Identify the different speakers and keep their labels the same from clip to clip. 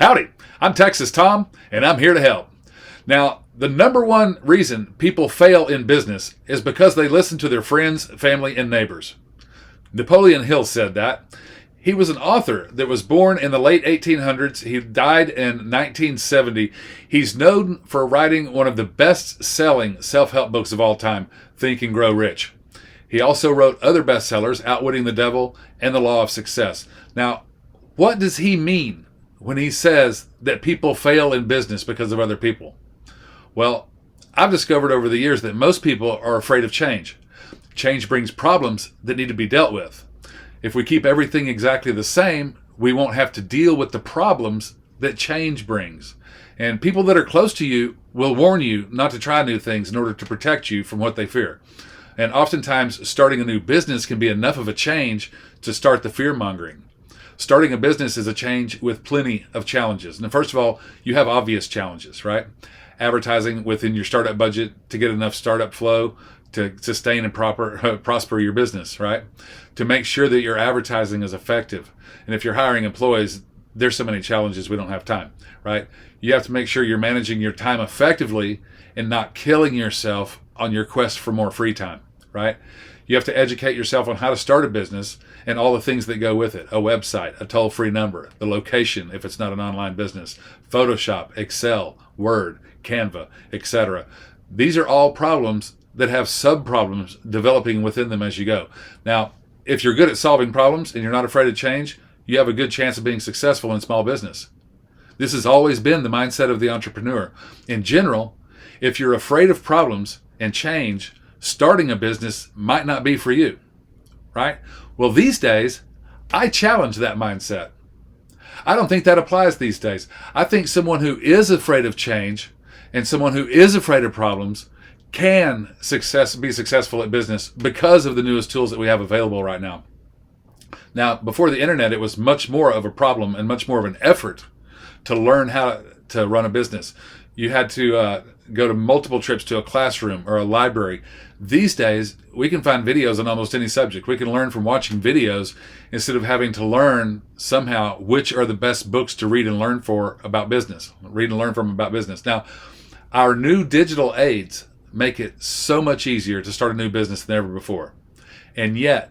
Speaker 1: Howdy, I'm Texas Tom, and I'm here to help. Now, the number one reason people fail in business is because they listen to their friends, family, and neighbors. Napoleon Hill said that. He was an author that was born in the late 1800s. He died in 1970. He's known for writing one of the best-selling self-help books of all time, Think and Grow Rich. He also wrote other bestsellers, Outwitting the Devil and The Law of Success. Now, what does he mean when he says that people fail in business because of other people? Well, I've discovered over the years that most people are afraid of change. Change brings problems that need to be dealt with. If we keep everything exactly the same, we won't have to deal with the problems that change brings. And people that are close to you will warn you not to try new things in order to protect you from what they fear. And oftentimes, starting a new business can be enough of a change to start the fear-mongering. Starting a business is a change with plenty of challenges. And first of all, you have obvious challenges, right? Advertising within your startup budget to get enough startup flow to sustain and prosper your business, right? To make sure that your advertising is effective. And if you're hiring employees, there's so many challenges we don't have time, right? You have to make sure you're managing your time effectively and not killing yourself on your quest for more free time, right? You have to educate yourself on how to start a business and all the things that go with it. A website, a toll-free number, the location if it's not an online business, Photoshop, Excel, Word, Canva, etc. These are all problems that have sub-problems developing within them as you go. Now, if you're good at solving problems and you're not afraid of change, you have a good chance of being successful in small business. This has always been the mindset of the entrepreneur. In general, if you're afraid of problems and change, starting a business might not be for you, right? Well, these days, I challenge that mindset. I don't think that applies these days. I think someone who is afraid of change and someone who is afraid of problems can be successful at business because of the newest tools that we have available right now. Now, before the internet, it was much more of a problem and much more of an effort to learn how to run a business. You had to go to multiple trips to a classroom or a library. These days, we can find videos on almost any subject. We can learn from watching videos instead of having to learn somehow which are the best books to read and learn about business. Read and learn from about business. Now, our new digital aids make it so much easier to start a new business than ever before. And yet,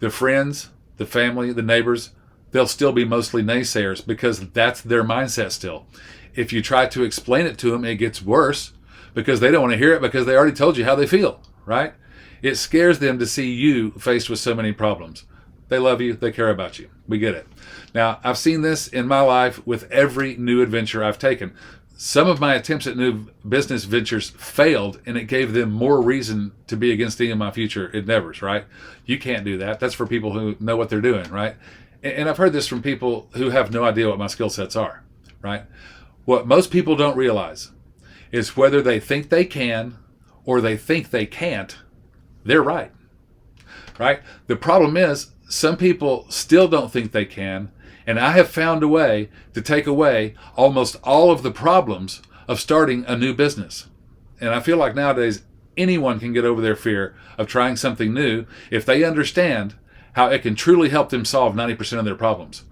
Speaker 1: the friends, the family, the neighbors, they'll still be mostly naysayers because that's their mindset still. If you try to explain it to them, it gets worse because they don't want to hear it because they already told you how they feel, right? It scares them to see you faced with so many problems. They love you. They care about you. We get it. Now, I've seen this in my life with every new adventure I've taken. Some of my attempts at new business ventures failed, and it gave them more reason to be against any of my future endeavors, right? You can't do that. That's for people who know what they're doing, right? And I've heard this from people who have no idea what my skill sets are, right? What most people don't realize is whether they think they can or they think they can't, they're right, right? The problem is some people still don't think they can, and I have found a way to take away almost all of the problems of starting a new business. And I feel like nowadays anyone can get over their fear of trying something new if they understand how it can truly help them solve 90% of their problems.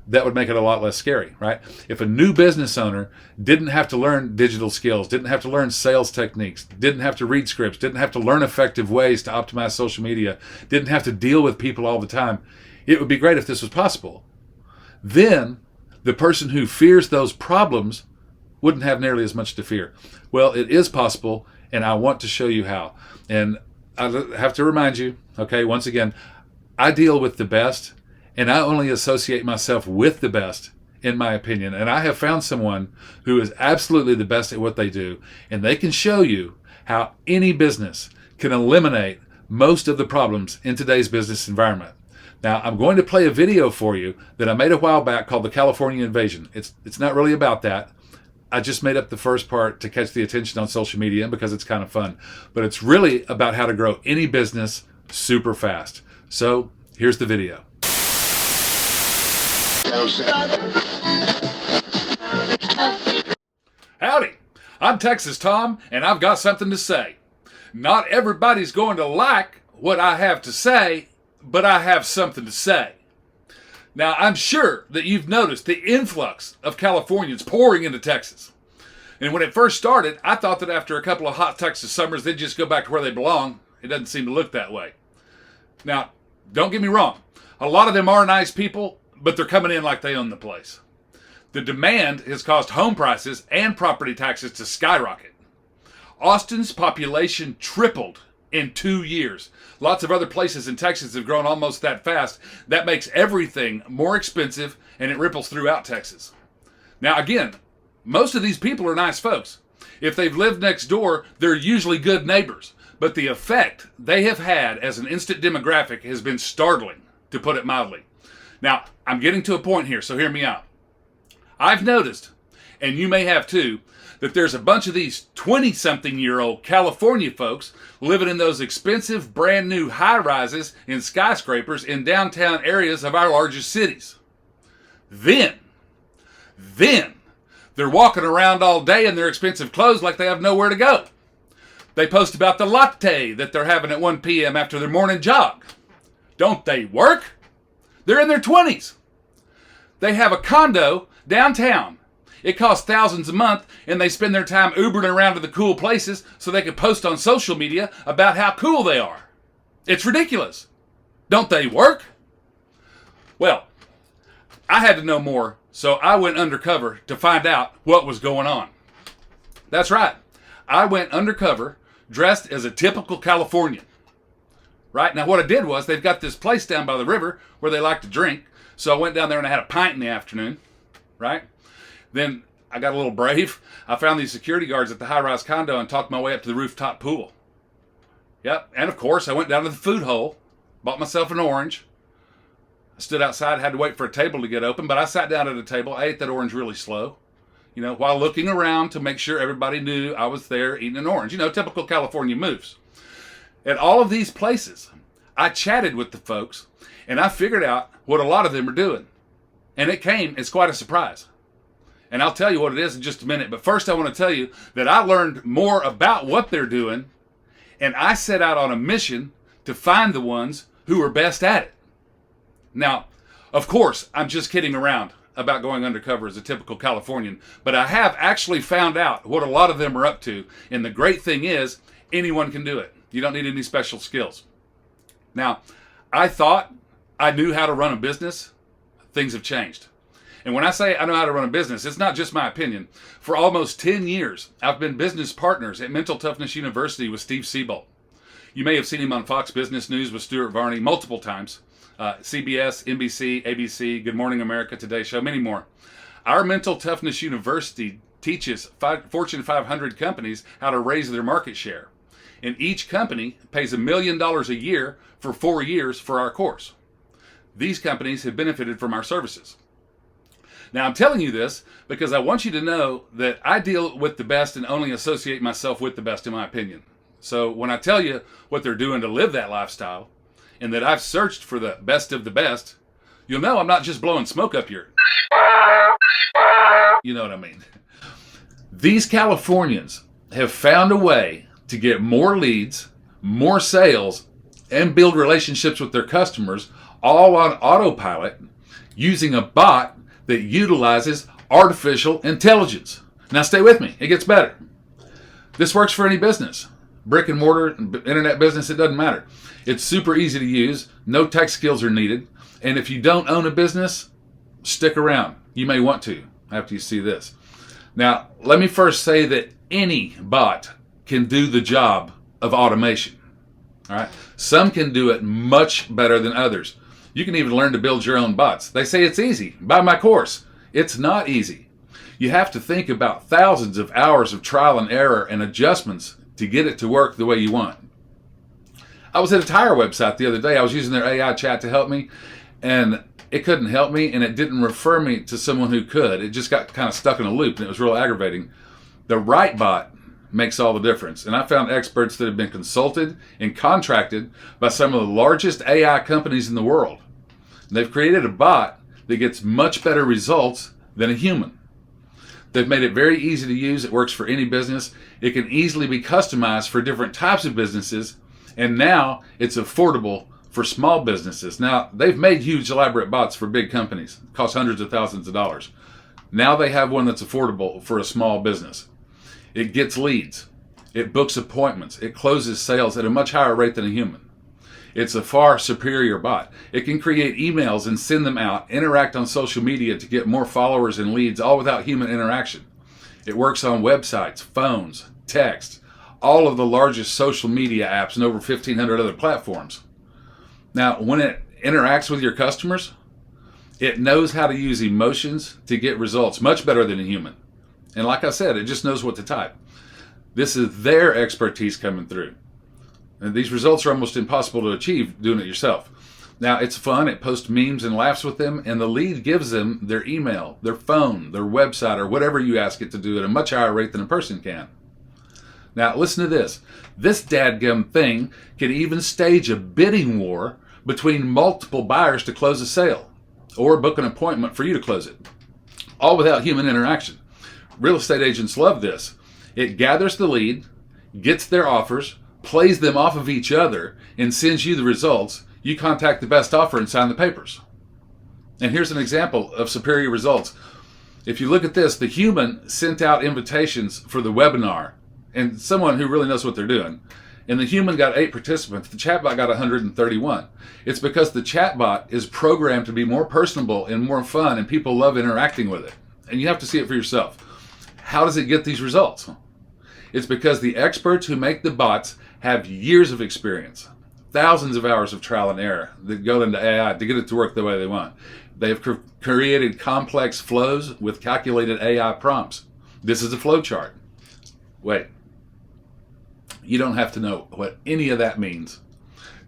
Speaker 1: That would make it a lot less scary, right? If a new business owner didn't have to learn digital skills, didn't have to learn sales techniques, didn't have to read scripts, didn't have to learn effective ways to optimize social media, didn't have to deal with people all the time, it would be great if this was possible. Then the person who fears those problems wouldn't have nearly as much to fear. Well, it is possible, and I want to show you how. And I have to remind you, okay, once again, I deal with the best, and I only associate myself with the best, in my opinion. And I have found someone who is absolutely the best at what they do, and they can show you how any business can eliminate most of the problems in today's business environment. Now, I'm going to play a video for you that I made a while back called The California Invasion. It's not really about that. I just made up the first part to catch the attention on social media because it's kind of fun. But it's really about how to grow any business super fast. So, here's the video. Howdy, I'm Texas Tom, and I've got something to say. Not everybody's going to like what I have to say, but I have something to say. Now, I'm sure that you've noticed the influx of Californians pouring into Texas. And when it first started, I thought that after a couple of hot Texas summers, they'd just go back to where they belong. It doesn't seem to look that way. Now, don't get me wrong. A lot of them are nice people, but they're coming in like they own the place. The demand has caused home prices and property taxes to skyrocket. Austin's population tripled in 2 years. Lots of other places in Texas have grown almost that fast. That makes everything more expensive, and it ripples throughout Texas. Now, again, most of these people are nice folks. If they've lived next door, they're usually good neighbors. But the effect they have had as an instant demographic has been startling, to put it mildly. Now, I'm getting to a point here, so hear me out. I've noticed, and you may have too, that there's a bunch of these 20-something-year-old California folks living in those expensive, brand new high-rises and skyscrapers in downtown areas of our largest cities. Then, they're walking around all day in their expensive clothes like they have nowhere to go. They post about the latte that they're having at 1 p.m. after their morning jog. Don't they work? They're in their 20s. They have a condo downtown. It costs thousands a month, and they spend their time Ubering around to the cool places so they can post on social media about how cool they are. It's ridiculous. Don't they work? Well, I had to know more, so I went undercover to find out what was going on. That's right. I went undercover dressed as a typical Californian. Right? Now, what I did was, they've got this place down by the river where they like to drink, so I went down there and I had a pint in the afternoon. Right? Then I got a little brave. I found these security guards at the high-rise condo and talked my way up to the rooftop pool. Yep. And of course, I went down to the food hole, bought myself an orange. I stood outside, had to wait for a table to get open, but I sat down at a table. I ate that orange really slow, while looking around to make sure everybody knew I was there eating an orange. Typical California moves. At all of these places, I chatted with the folks, and I figured out what a lot of them are doing. And it came as quite a surprise. And I'll tell you what it is in just a minute. But first I want to tell you that I learned more about what they're doing, and I set out on a mission to find the ones who are best at it. Now, of course, I'm just kidding around about going undercover as a typical Californian, but I have actually found out what a lot of them are up to. And the great thing is, anyone can do it. You don't need any special skills. Now, I thought I knew how to run a business. Things have changed. And when I say I know how to run a business, it's not just my opinion. For almost 10 years, I've been business partners at Mental Toughness University with Steve Siebold. You may have seen him on Fox Business News with Stuart Varney multiple times. CBS, NBC, ABC, Good Morning America, Today Show, many more. Our Mental Toughness University teaches Fortune 500 companies how to raise their market share. And each company pays $1 million a year for 4 years for our course. These companies have benefited from our services. Now, I'm telling you this because I want you to know that I deal with the best and only associate myself with the best, in my opinion. So when I tell you what they're doing to live that lifestyle, and that I've searched for the best of the best, you'll know I'm not just blowing smoke up your... You know what I mean. These Californians have found a way to get more leads, more sales, and build relationships with their customers, all on autopilot, using a bot that utilizes artificial intelligence. Now stay with me, it gets better. This works for any business. Brick and mortar, internet business, it doesn't matter. It's super easy to use, no tech skills are needed, and if you don't own a business, stick around. You may want to after you see this. Now, let me first say that any bot can do the job of automation. All right? Some can do it much better than others. You can even learn to build your own bots. They say it's easy. Buy my course. It's not easy. You have to think about thousands of hours of trial and error and adjustments to get it to work the way you want. I was at a tire website the other day. I was using their AI chat to help me, and it couldn't help me, and it didn't refer me to someone who could. It just got kind of stuck in a loop, and it was real aggravating. The right bot makes all the difference. And I found experts that have been consulted and contracted by some of the largest AI companies in the world. They've created a bot that gets much better results than a human. They've made it very easy to use. It works for any business. It can easily be customized for different types of businesses. And now it's affordable for for small businesses. Now, they've made huge elaborate bots for big companies. It costs hundreds of thousands of dollars. Now they have one that's affordable for a small business. It gets leads. It books appointments. It closes sales at a much higher rate than a human. It's a far superior bot. It can create emails and send them out, interact on social media to get more followers and leads, all without human interaction. It works on websites, phones, text, all of the largest social media apps and over 1,500 other platforms. Now, when it interacts with your customers, it knows how to use emotions to get results much better than a human. And like I said, it just knows what to type. This is their expertise coming through. And these results are almost impossible to achieve doing it yourself. Now, it's fun. It posts memes and laughs with them, and the lead gives them their email, their phone, their website, or whatever you ask it to do at a much higher rate than a person can. Now, listen to this. This dadgum thing can even stage a bidding war between multiple buyers to close a sale, or book an appointment for you to close it, all without human interaction. Real estate agents love this. It gathers the lead, gets their offers, plays them off of each other, and sends you the results. You contact the best offer and sign the papers. And here's an example of superior results. If you look at this, the human sent out invitations for the webinar, and someone who really knows what they're doing. And the human got 8 participants. The chatbot got 131. It's because the chatbot is programmed to be more personable and more fun, and people love interacting with it. And you have to see it for yourself. How does it get these results? It's because the experts who make the bots have years of experience, thousands of hours of trial and error that go into AI to get it to work the way they want. They have created complex flows with calculated AI prompts. This is a flow chart. Wait, you don't have to know what any of that means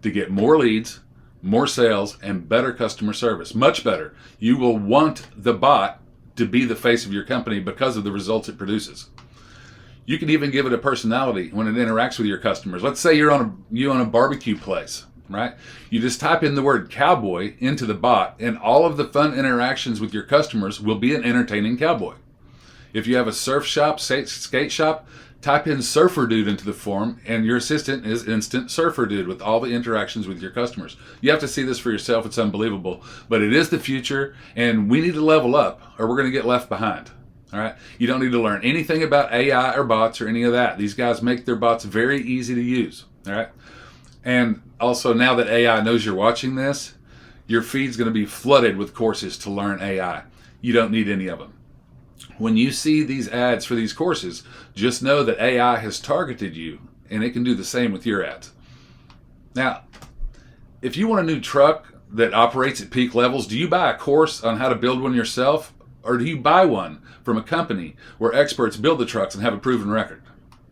Speaker 1: to get more leads, more sales, and better customer service. Much better. You will want the bot to be the face of your company because of the results it produces. You can even give it a personality when it interacts with your customers. Let's say you own a barbecue place, right? You just type in the word cowboy into the bot, and all of the fun interactions with your customers will be an entertaining cowboy. If you have a surf shop, skate shop, type in surfer dude into the form, and your assistant is instant surfer dude with all the interactions with your customers. You have to see this for yourself. It's unbelievable, but it is the future, and we need to level up or we're going to get left behind. All right. You don't need to learn anything about AI or bots or any of that. These guys make their bots very easy to use. All right. And also, now that AI knows you're watching this, your feed's going to be flooded with courses to learn AI. You don't need any of them. When you see these ads for these courses, just know that AI has targeted you, and it can do the same with your ads. Now, if you want a new truck that operates at peak levels, do you buy a course on how to build one yourself? Or do you buy one from a company where experts build the trucks and have a proven record,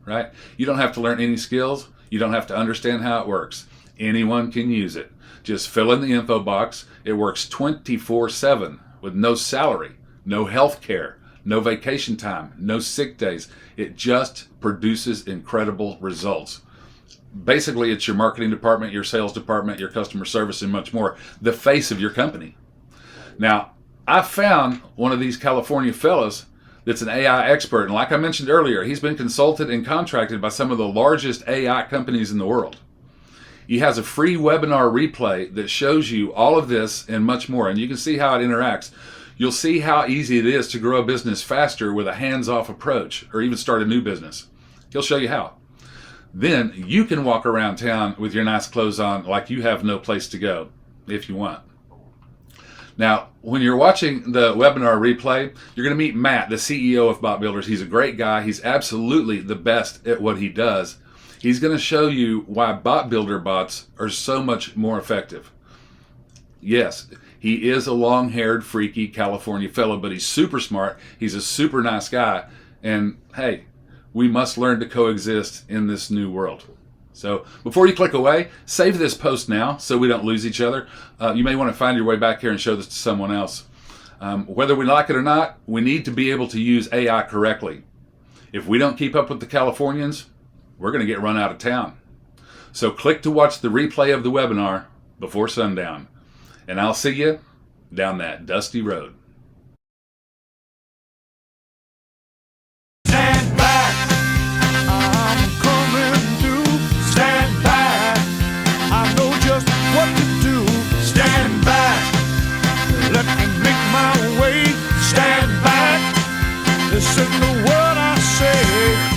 Speaker 1: right? You don't have to learn any skills. You don't have to understand how it works. Anyone can use it. Just fill in the info box. It works 24/7 with no salary, no health care, no vacation time, no sick days. It just produces incredible results. Basically, it's your marketing department, your sales department, your customer service, and much more. The face of your company. Now, I found one of these California fellas that's an AI expert. And like I mentioned earlier, he's been consulted and contracted by some of the largest AI companies in the world. He has a free webinar replay that shows you all of this and much more. And you can see how it interacts. You'll see how easy it is to grow a business faster with a hands-off approach, or even start a new business. He'll show you how. Then you can walk around town with your nice clothes on like you have no place to go if you want. Now, when you're watching the webinar replay, you're going to meet Matt, the CEO of Bot Builders. He's a great guy. He's absolutely the best at what he does. He's going to show you why bot builder bots are so much more effective. Yes, he is a long-haired, freaky California fellow, but he's super smart. He's a super nice guy. And hey, we must learn to coexist in this new world. So before you click away, save this post now so we don't lose each other. You may want to find your way back here and show this to someone else. Whether we like it or not, we need to be able to use AI correctly. If we don't keep up with the Californians, we're going to get run out of town. So click to watch the replay of the webinar before sundown. And I'll see you down that dusty road.
Speaker 2: Stand back, I'm coming through. Stand back, I know just what to do. listen to what I say.